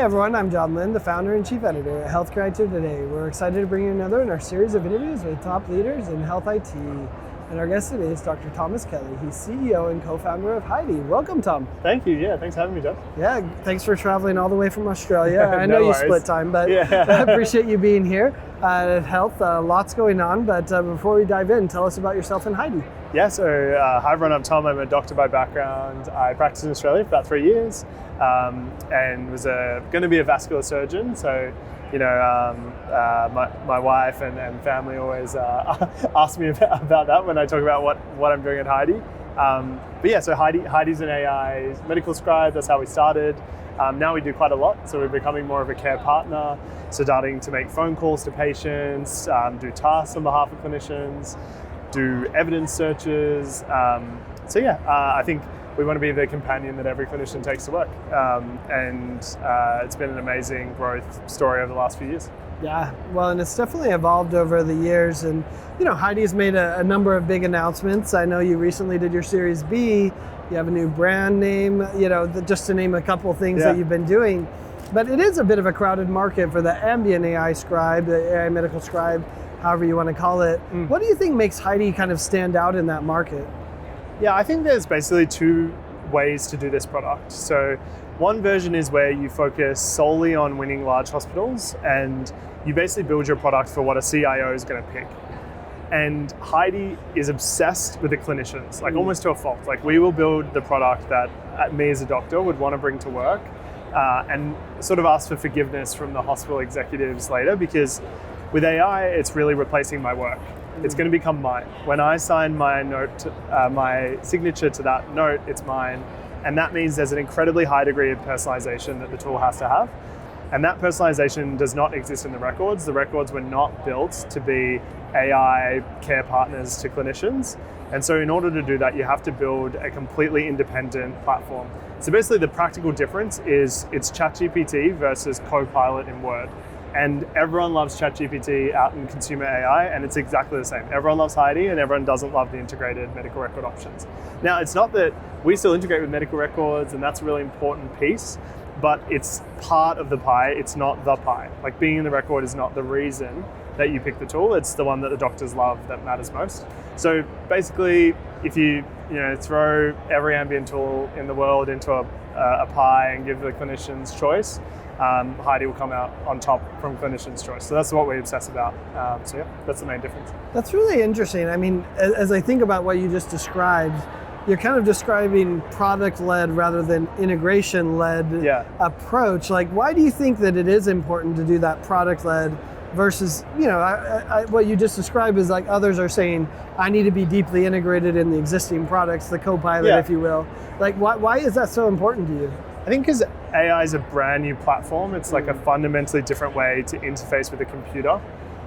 everyone, I'm John Lynn, the founder and chief editor at Healthcare IT Today. We're excited to bring you another in our series of interviews with top leaders in health IT. And our guest today is Dr. Thomas Kelly. He's CEO and co-founder of Heidi. Welcome, Tom. Thank you. Yeah, thanks for having me, John. Yeah, thanks for traveling all the way from Australia. I know No you worries. split time, but Yeah. I appreciate you being here at Health. Lots going on, but before we dive in, tell us about yourself and Heidi. Yeah, so hi everyone, I'm Tom. I'm a doctor by background. I practiced in Australia for about 3 years and was going to be a vascular surgeon. So, you know, my wife and family always ask me about that when I talk about what I'm doing at Heidi. But yeah, so Heidi's an AI medical scribe. That's how we started. Now we do quite a lot, so we're becoming more of a care partner, so starting to make phone calls to patients, do tasks on behalf of clinicians, do evidence searches. I think we want to be the companion that every clinician takes to work. And it's been an amazing growth story over the last few years. Yeah, well, and it's definitely evolved over the years. And, you know, Heidi's made a number of big announcements. I know you recently did your Series B. You have a new brand name, you know, just to name a couple of things that you've been doing. But it is a bit of a crowded market for the Ambient AI scribe, the AI medical scribe, however you want to call it. What do you think makes Heidi kind of stand out in that market? Yeah, I think there's basically two ways to do this product. So one version is where you focus solely on winning large hospitals and you basically build your product for what a CIO is going to pick. And Heidi is obsessed with the clinicians, like almost to a fault. Like we will build the product that me as a doctor would want to bring to work and sort of ask for forgiveness from the hospital executives later, because with AI, it's really replacing my work. It's going to become mine. When I sign my note, my signature to that note, it's mine. And that means there's an incredibly high degree of personalization that the tool has to have. And that personalization does not exist in the records. The records were not built to be AI care partners to clinicians. And so in order to do that, you have to build a completely independent platform. So basically the practical difference is it's ChatGPT versus Copilot in Word. And everyone loves ChatGPT out in consumer AI, and it's exactly the same. Everyone loves Heidi, and everyone doesn't love the integrated medical record options. Now, it's not that we still integrate with medical records, and that's a really important piece, but it's part of the pie, it's not the pie. Like being in the record is not the reason that you pick the tool, it's the one that the doctors love that matters most. So basically, if you throw every ambient tool in the world into a pie and give the clinicians choice, Heidi will come out on top from clinician's choice. So that's what we obsess about. That's the main difference. That's really interesting. I mean, as I think about what you just described, you're kind of describing product-led rather than integration-led approach. Like, why do you think that it is important to do that product-led versus, you know, what you just described is like others are saying, I need to be deeply integrated in the existing products, the Copilot, if you will. Like, why is that so important to you? I think because AI is a brand new platform, it's like a fundamentally different way to interface with a computer.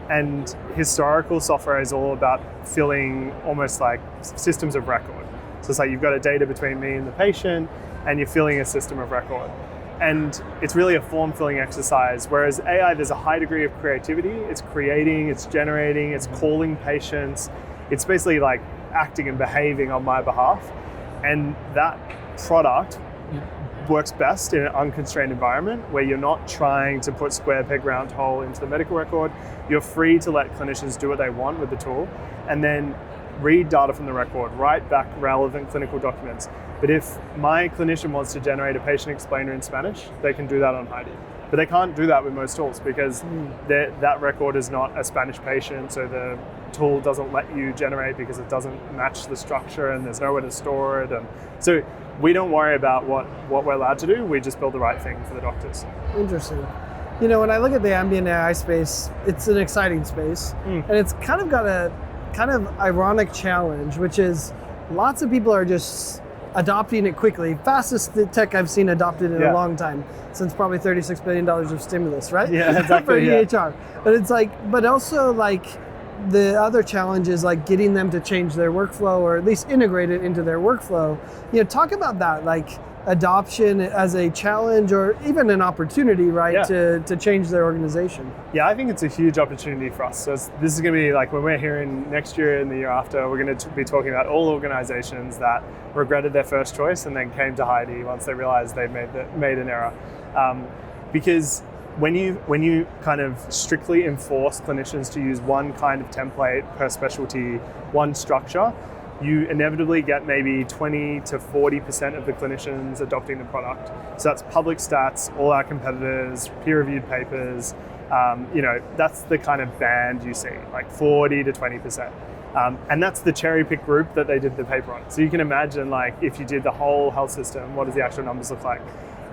And historical software is all about filling almost like systems of record. So it's like you've got a data between me and the patient and you're filling a system of record. And it's really a form-filling exercise, whereas AI, there's a high degree of creativity. It's creating, it's generating, it's calling patients. It's basically like acting and behaving on my behalf. And that product works best in an unconstrained environment where you're not trying to put square peg round hole into the medical record. You're free to let clinicians do what they want with the tool and then read data from the record, write back relevant clinical documents. But if my clinician wants to generate a patient explainer in Spanish, they can do that on Heidi. But they can't do that with most tools because that record is not a Spanish patient, so the tool doesn't let you generate because it doesn't match the structure and there's nowhere to store it. And so we don't worry about what we're allowed to do, we just build the right thing for the doctors. Interesting. You know, when I look at the ambient AI space, it's an exciting space, and it's kind of got a kind of ironic challenge, which is lots of people are just adopting it quickly. Fastest tech I've seen adopted in a long time, since probably $36 billion of stimulus, right? Yeah, exactly. For EHR. But it's like, but also like the other challenge is like getting them to change their workflow or at least integrate it into their workflow. You know, talk about that, like adoption as a challenge or even an opportunity, right, to change their organization. Yeah, I think it's a huge opportunity for us. So this is going to be like when we're here in next year and the year after, we're going to be talking about all organizations that regretted their first choice and then came to Heidi once they realized they made an error. because when you kind of strictly enforce clinicians to use one kind of template per specialty, one structure, you inevitably get maybe 20 to 40% of the clinicians adopting the product. So that's public stats, all our competitors, peer-reviewed papers, that's the kind of band you see, like 40 to 20%. And that's the cherry pick group that they did the paper on. So you can imagine, like, if you did the whole health system, what does the actual numbers look like?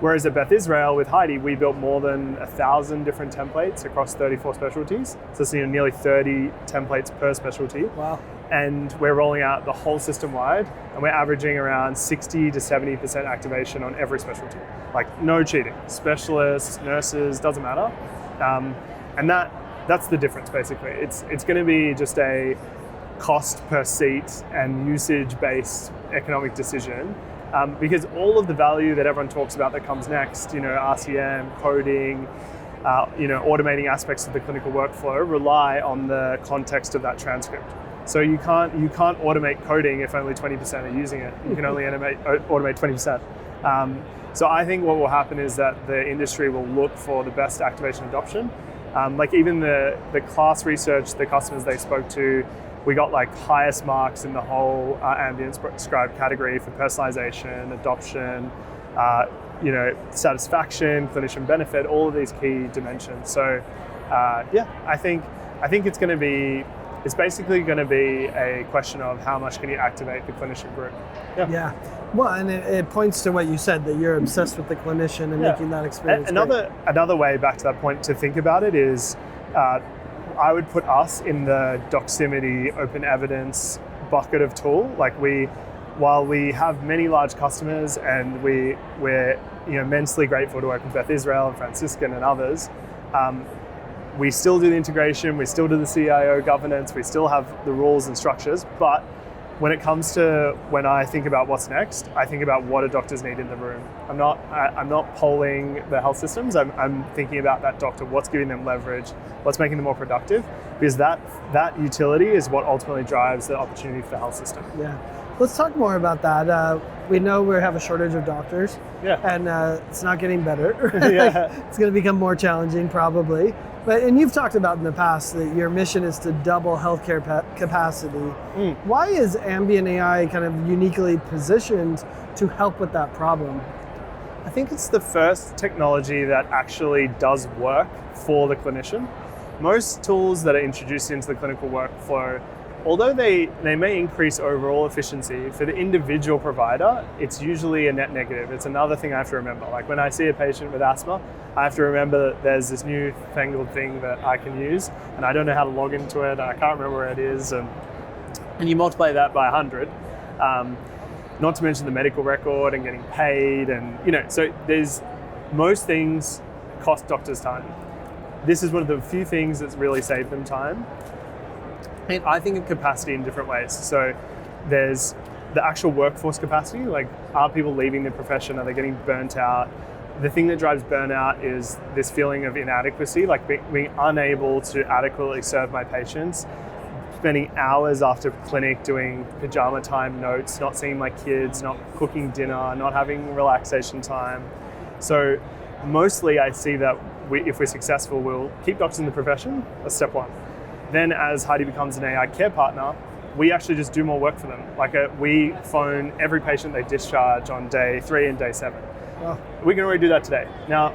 Whereas at Beth Israel with Heidi, we built more than 1,000 different templates across 34 specialties. So it's nearly 30 templates per specialty. Wow. And we're rolling out the whole system wide, and we're averaging around 60 to 70% activation on every specialty. Like, no cheating. Specialists, nurses, doesn't matter. And that's the difference, basically. It's going to be just a cost per seat and usage-based economic decision. Because all of the value that everyone talks about that comes next, RCM, coding, automating aspects of the clinical workflow rely on the context of that transcript. So you can't automate coding if only 20% are using it. You can only automate 20%. So I think what will happen is that the industry will look for the best activation adoption. Like even the class research, the customers they spoke to, we got like highest marks in the whole Ambient Scribe category for personalization, adoption, satisfaction, clinician benefit, all of these key dimensions. So I think it's basically going to be a question of how much can you activate the clinician group. Yeah. Well, and it points to what you said, that you're obsessed with the clinician and making that experience Another way back to that point to think about it is, I would put us in the Doximity open evidence bucket of tool. Like while we have many large customers and we're immensely grateful to work with Beth Israel and Franciscan and others, we still do the integration, we still do the CIO governance, we still have the rules and structures, but when it comes to when I think about what's next, I think about what do doctors need in the room. I'm not polling the health systems. I'm thinking about that doctor, what's giving them leverage, what's making them more productive, because that utility is what ultimately drives the opportunity for the health system. Yeah. Let's talk more about that. We know we have a shortage of doctors, and it's not getting better. It's going to become more challenging probably. And you've talked about in the past that your mission is to double healthcare capacity. Why is Ambient AI kind of uniquely positioned to help with that problem? I think it's the first technology that actually does work for the clinician. Most tools that are introduced into the clinical workflow, although they may increase overall efficiency, for the individual provider, it's usually a net negative. It's another thing I have to remember. Like when I see a patient with asthma, I have to remember that there's this new fangled thing that I can use, and I don't know how to log into it, and I can't remember where it is, and you multiply that by 100. Not to mention the medical record and getting paid, and so there's most things cost doctors time. This is one of the few things that's really saved them time. And I think of capacity in different ways. So there's the actual workforce capacity, like are people leaving the profession, are they getting burnt out? The thing that drives burnout is this feeling of inadequacy, like being unable to adequately serve my patients, spending hours after clinic doing pajama time notes, not seeing my kids, not cooking dinner, not having relaxation time. So mostly I see that if we're successful, we'll keep doctors in the profession, that's step one. Then as Heidi becomes an AI care partner, we actually just do more work for them. We phone every patient they discharge on day 3 and day 7. Wow. We can already do that today. Now,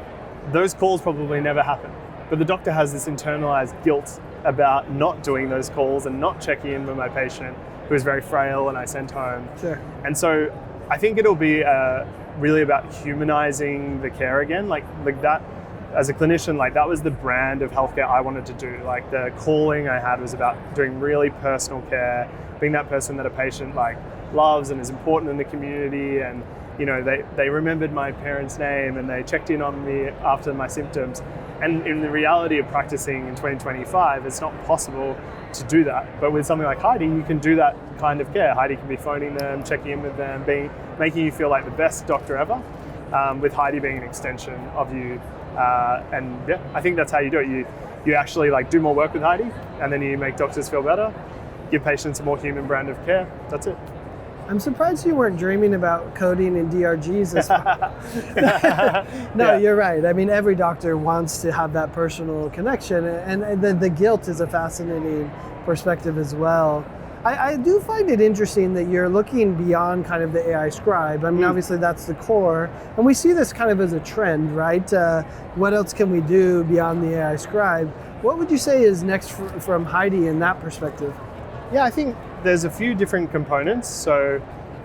those calls probably never happen, but the doctor has this internalized guilt about not doing those calls and not checking in with my patient who is very frail and I sent home. Sure. And so I think it'll be really about humanizing the care again, like that. As a clinician, that was the brand of healthcare I wanted to do. The calling I had was about doing really personal care, being that person that a patient loves and is important in the community, and they remembered my parents' name and they checked in on me after my symptoms. And in the reality of practicing in 2025, it's not possible to do that. But with something like Heidi, you can do that kind of care. Heidi can be phoning them, checking in with them, making you feel like the best doctor ever, with Heidi being an extension of you. I think that's how you do it. You actually do more work with Heidi, and then you make doctors feel better, give patients a more human brand of care. That's it. I'm surprised you weren't dreaming about coding in DRGs as well. No, you're right. I mean, every doctor wants to have that personal connection, and the guilt is a fascinating perspective as well. I do find it interesting that you're looking beyond kind of the AI Scribe. I mean, obviously that's the core, and we see this kind of as a trend, right? What else can we do beyond the AI Scribe? What would you say is next from Heidi in that perspective? Yeah, I think there's a few different components. So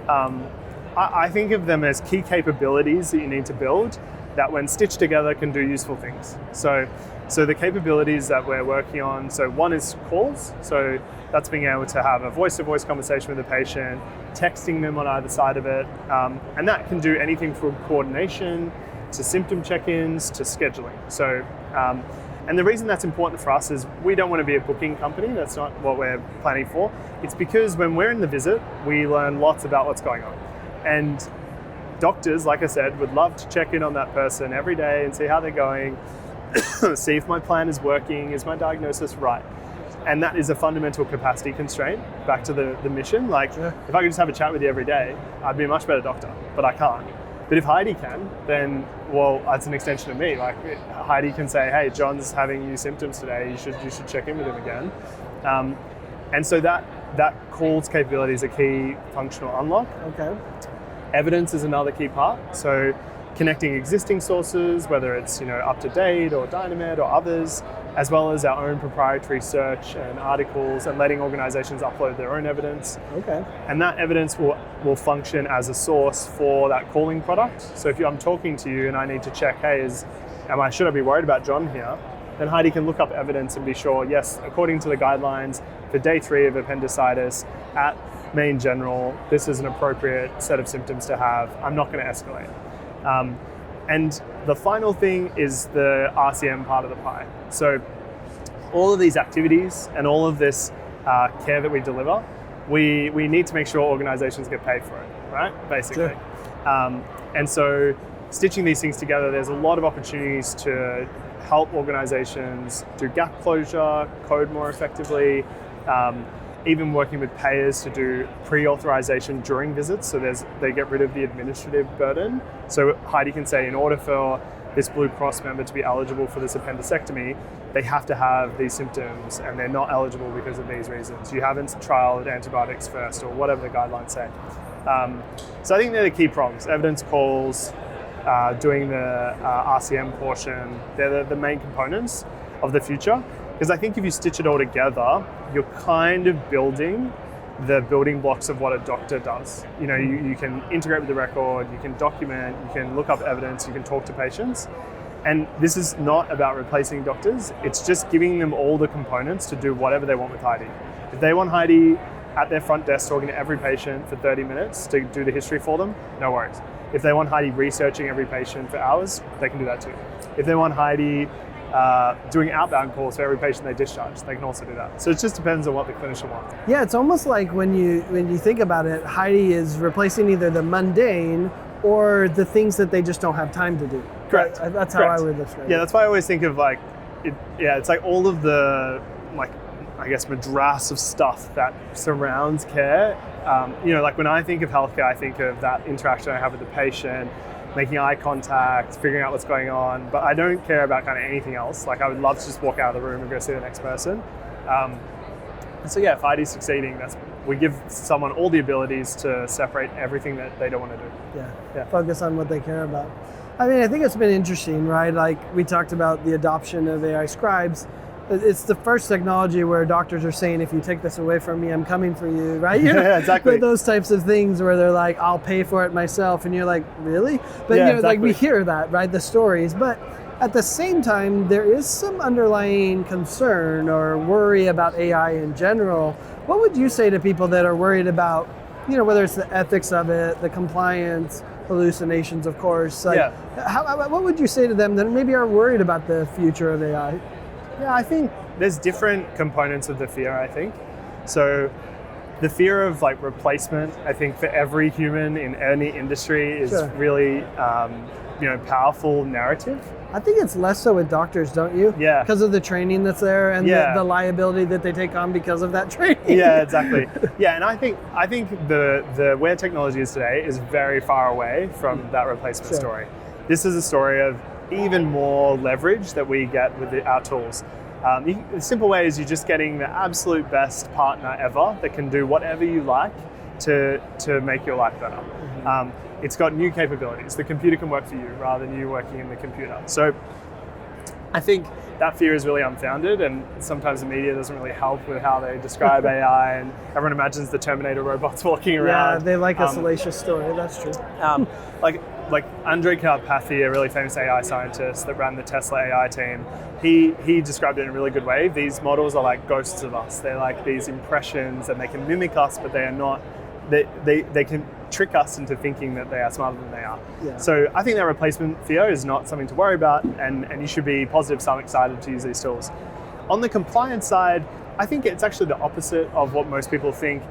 I think of them as key capabilities that you need to build that when stitched together can do useful things. So the capabilities that we're working on, so one is calls. So that's being able to have a voice-to-voice conversation with the patient, texting them on either side of it. And that can do anything from coordination to symptom check-ins to scheduling. So, and the reason that's important for us is we don't want to be a booking company. That's not what we're planning for. It's because when we're in the visit, we learn lots about what's going on. And doctors, like I said, would love to check in on that person every day and see how they're going, see if my plan is working, is my diagnosis right? And that is a fundamental capacity constraint, back to the mission. Like, if I could just have a chat with you every day, I'd be a much better doctor, but I can't. But if Heidi can, then, well, that's an extension of me. Like, Heidi can say, hey, John's having new symptoms today, you should check in with him again. And so that calls capability is a key functional unlock. Okay. Evidence is another key part. So connecting existing sources, whether it's up to date or Dynamed or others, as well as our own proprietary search and articles, and letting organizations upload their own evidence. Okay. And that evidence will function as a source for that calling product. So if I'm talking to you and I need to check, hey, should I be worried about John here? Then Heidi can look up evidence and be sure, yes, according to the guidelines for day 3 of appendicitis at Main General, this is an appropriate set of symptoms to have. I'm not going to escalate. And the final thing is the RCM part of the pie. So all of these activities and all of this care that we deliver, we need to make sure organizations get paid for it, right? Basically. Sure. And so stitching these things together, there's a lot of opportunities to help organizations do gap closure, code more effectively, even working with payers to do pre-authorization during visits, so they get rid of the administrative burden. So Heidi can say, in order for this Blue Cross member to be eligible for this appendicectomy, they have to have these symptoms and they're not eligible because of these reasons. You haven't trialed antibiotics first, or whatever the guidelines say. So I think they're the key prongs: evidence calls, doing the RCM portion. They're the main components of the future. Because I think if you stitch it all together, you're kind of building the building blocks of what a doctor does. You can integrate with the record, you can document, you can look up evidence, you can talk to patients. And this is not about replacing doctors, it's just giving them all the components to do whatever they want with Heidi. If they want Heidi at their front desk talking to every patient for 30 minutes to do the history for them, no worries. If they want Heidi researching every patient for hours, they can do that too. If they want Heidi doing outbound calls for every patient they discharge, they can also do that. So it just depends on what the clinician wants. Yeah, it's almost like when you think about it, Heidi is replacing either the mundane or the things that they just don't have time to do. Correct. That's how I would describe it. Yeah, that's why I always think of it's like all of the, I guess, madras of stuff that surrounds care. Like when I think of healthcare, I think of that interaction I have with the patient, making eye contact, figuring out what's going on, but I don't care about kind of anything else. Like I would love to just walk out of the room and go see the next person. And so yeah, if Heidi's succeeding, we give someone all the abilities to separate everything that they don't want to do. Yeah. Focus on what they care about. I mean, I think it's been interesting, right? Like we talked about the adoption of AI scribes. It's the first technology where doctors are saying, if you take this away from me, I'm coming for you, right? Yeah, exactly. Those types of things where they're like, I'll pay for it myself. And you're like, really? But exactly. Like we hear that, right? The stories. But at the same time, there is some underlying concern or worry about AI in general. What would you say to people that are worried about, whether it's the ethics of it, the compliance, hallucinations, of course. What would you say to them that maybe are worried about the future of AI? Yeah, I think there's different components of the fear, I think. So the fear of like replacement, I think for every human in any industry is really, powerful narrative. I think it's less so with doctors, don't you? Yeah. Because of the training that's there and the liability that they take on because of that training. Yeah, exactly. Yeah, and I think the where technology is today is very far away from that replacement story. This is a story of even more leverage that we get with our tools. The simple way is you're just getting the absolute best partner ever that can do whatever you like to make your life better. It's got new capabilities. The computer can work for you rather than you working in the computer. So I think that fear is really unfounded, and sometimes the media doesn't really help with how they describe AI, and everyone imagines the Terminator robots walking around. Yeah, they like a salacious story, that's true. Like Andrej Karpathy, a really famous AI scientist that ran the Tesla AI team, he described it in a really good way. These models are like ghosts of us. They're like these impressions, and they can mimic us, but they are not. They can trick us into thinking that they are smarter than they are. Yeah. So I think that replacement fear is not something to worry about, and you should be positive, so I'm excited to use these tools. On the compliance side, I think it's actually the opposite of what most people think.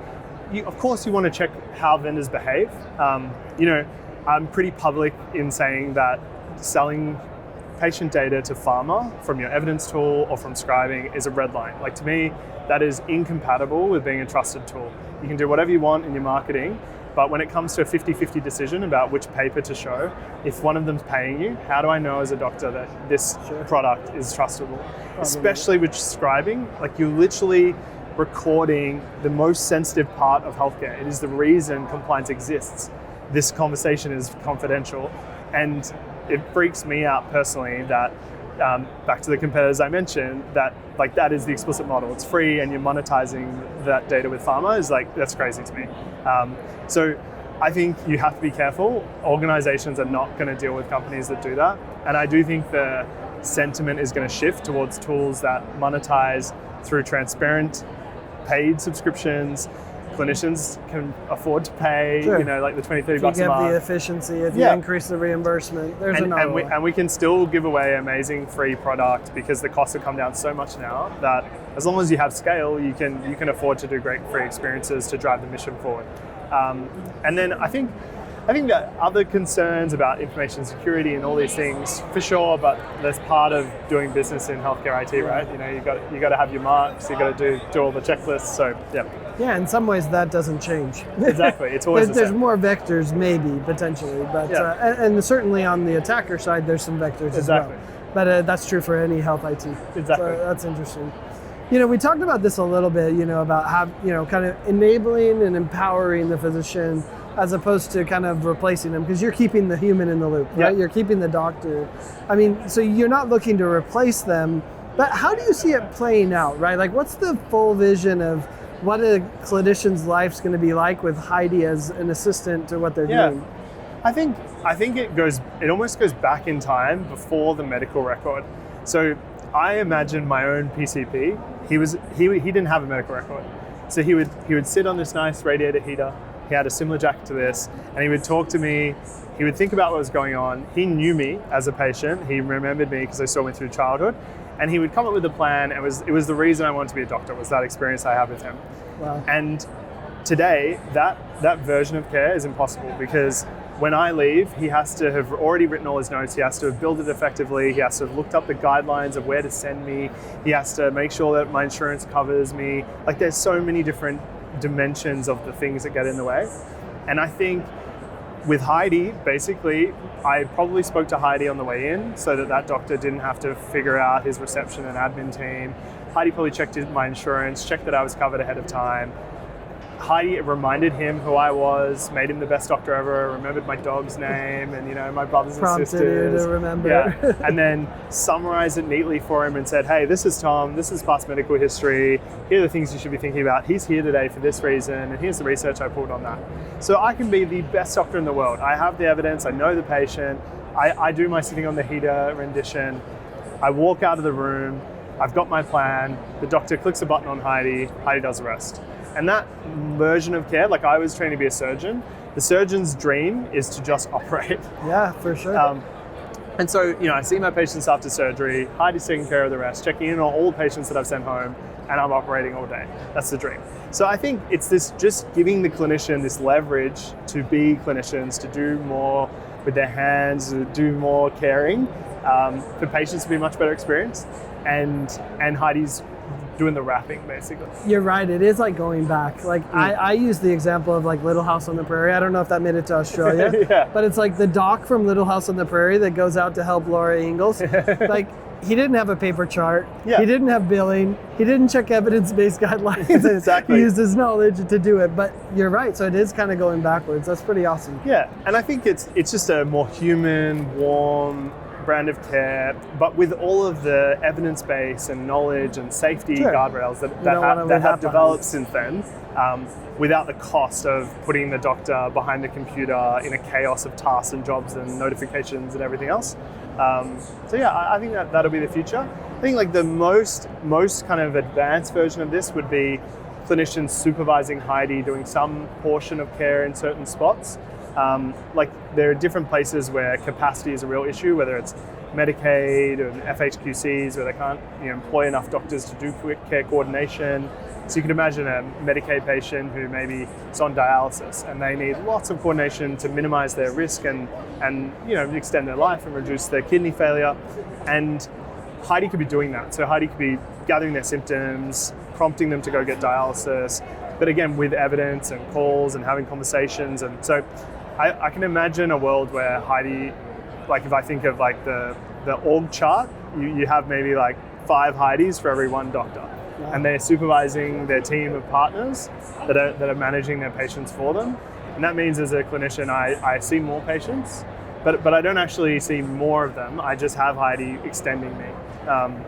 Of course, you want to check how vendors behave. I'm pretty public in saying that selling patient data to pharma from your evidence tool or from scribing is a red line. Like, to me, that is incompatible with being a trusted tool. You can do whatever you want in your marketing, but when it comes to a 50-50 decision about which paper to show, if one of them's paying you, how do I know as a doctor that this product is trustable? Especially with scribing, like, you're literally recording the most sensitive part of healthcare. It is the reason compliance exists. This conversation is confidential, and it freaks me out personally that back to the competitors I mentioned, that is the explicit model. It's free and you're monetizing that data with pharma is that's crazy to me. So I think you have to be careful. Organizations are not going to deal with companies that do that. And I do think the sentiment is going to shift towards tools that monetize through transparent paid subscriptions. Clinicians can afford to pay, like the $20-30 a month. If you get the efficiency, if you increase the reimbursement, there's another way. And we can still give away amazing free product because the costs have come down so much now that as long as you have scale, you can afford to do great free experiences to drive the mission forward. And then I think that other concerns about information security and all these things, for sure, but that's part of doing business in healthcare IT, right? You got to have your marks, you got to do all the checklists. So yeah, in some ways that doesn't change. Exactly, it's always there's more vectors, maybe potentially, but and certainly on the attacker side, there's some vectors as well. But that's true for any health IT. Exactly, so that's interesting. We talked about this a little bit, about kind of enabling and empowering the physician as opposed to kind of replacing them, because you're keeping the human in the loop, right? Yep. You're keeping the doctor. I mean, so you're not looking to replace them, but how do you see it playing out, right? Like, what's the full vision of what a clinician's life's going to be like with Heidi as an assistant to what they're doing? I think it almost goes back in time before the medical record. So I imagine my own PCP. He didn't have a medical record, so he would sit on this nice radiator heater. He had a similar jacket to this, and he would talk to me. He would think about what was going on. He knew me as a patient. He remembered me because I saw me through childhood, and he would come up with a plan. It was the reason I wanted to be a doctor, was that experience I had with him. Wow. And today, that version of care is impossible, because when I leave, he has to have already written all his notes. He has to have built it effectively. He has to have looked up the guidelines of where to send me. He has to make sure that my insurance covers me. Like, there's so many different dimensions of the things that get in the way. And I think with Heidi, basically, I probably spoke to Heidi on the way in so that doctor didn't have to figure out his reception and admin team. Heidi probably checked my insurance, checked that I was covered ahead of time. Heidi reminded him who I was, made him the best doctor ever, remembered my dog's name and my brothers and sisters. Prompted you to remember. Yeah. And then summarized it neatly for him and said, hey, this is Tom, this is past medical history, here are the things you should be thinking about. He's here today for this reason, and here's the research I pulled on that. So I can be the best doctor in the world. I have the evidence, I know the patient, I do my sitting on the heater rendition, I walk out of the room, I've got my plan, the doctor clicks a button on Heidi, Heidi does the rest. And that version of care, like, I was trained to be a surgeon. The surgeon's dream is to just operate. Yeah, for sure. And so, I see my patients after surgery, Heidi's taking care of the rest, checking in on all the patients that I've sent home, and I'm operating all day. That's the dream. So I think it's this just giving the clinician this leverage to be clinicians, to do more with their hands, to do more caring, for patients to be a much better experience. And Heidi's doing the wrapping, basically. You're right, it is like going back. Like I use the example of like Little House on the Prairie. I don't know if that made it to Australia, yeah. But it's like the doc from Little House on the Prairie that goes out to help Laura Ingalls. Like, he didn't have a paper chart. Yeah. He didn't have billing. He didn't check evidence-based guidelines. Exactly. He used his knowledge to do it. But you're right. So it is kind of going backwards. That's pretty awesome. Yeah, and I think it's just a more human, warm brand of care, but with all of the evidence base and knowledge and safety guardrails that have developed since then, without the cost of putting the doctor behind the computer in a chaos of tasks and jobs and notifications and everything else. So yeah, I think that'll be the future. I think like the most kind of advanced version of this would be clinicians supervising Heidi, doing some portion of care in certain spots. Like there are different places where capacity is a real issue, whether it's Medicaid and FHQCs where they can't employ enough doctors to do quick care coordination. So you can imagine a Medicaid patient who maybe is on dialysis and they need lots of coordination to minimize their risk and extend their life and reduce their kidney failure. And Heidi could be doing that. So Heidi could be gathering their symptoms, prompting them to go get dialysis, but again, with evidence and calls and having conversations. And so I can imagine a world where Heidi, like if I think of like the org chart, you have maybe like 5 Heidis for every 1 doctor. Wow. And they're supervising their team of partners that are managing their patients for them. And that means as a clinician, I see more patients, but I don't actually see more of them. I just have Heidi extending me.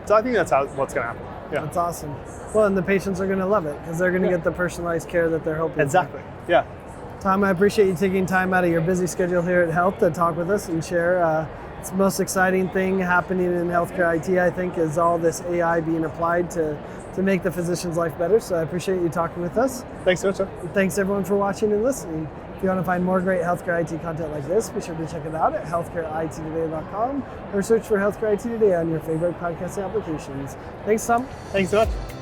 So I think that's what's going to happen. Yeah. That's awesome. Well, and the patients are going to love it because they're going to get the personalized care that they're hoping Exactly. for. Yeah. Tom, I appreciate you taking time out of your busy schedule here at Health to talk with us and share. It's the most exciting thing happening in healthcare IT, I think, is all this AI being applied to make the physician's life better. So I appreciate you talking with us. Thanks so much, sir. And thanks everyone for watching and listening. If you want to find more great healthcare IT content like this, be sure to check it out at healthcareittoday.com or search for Healthcare IT Today on your favorite podcasting applications. Thanks, Tom. Thanks so much.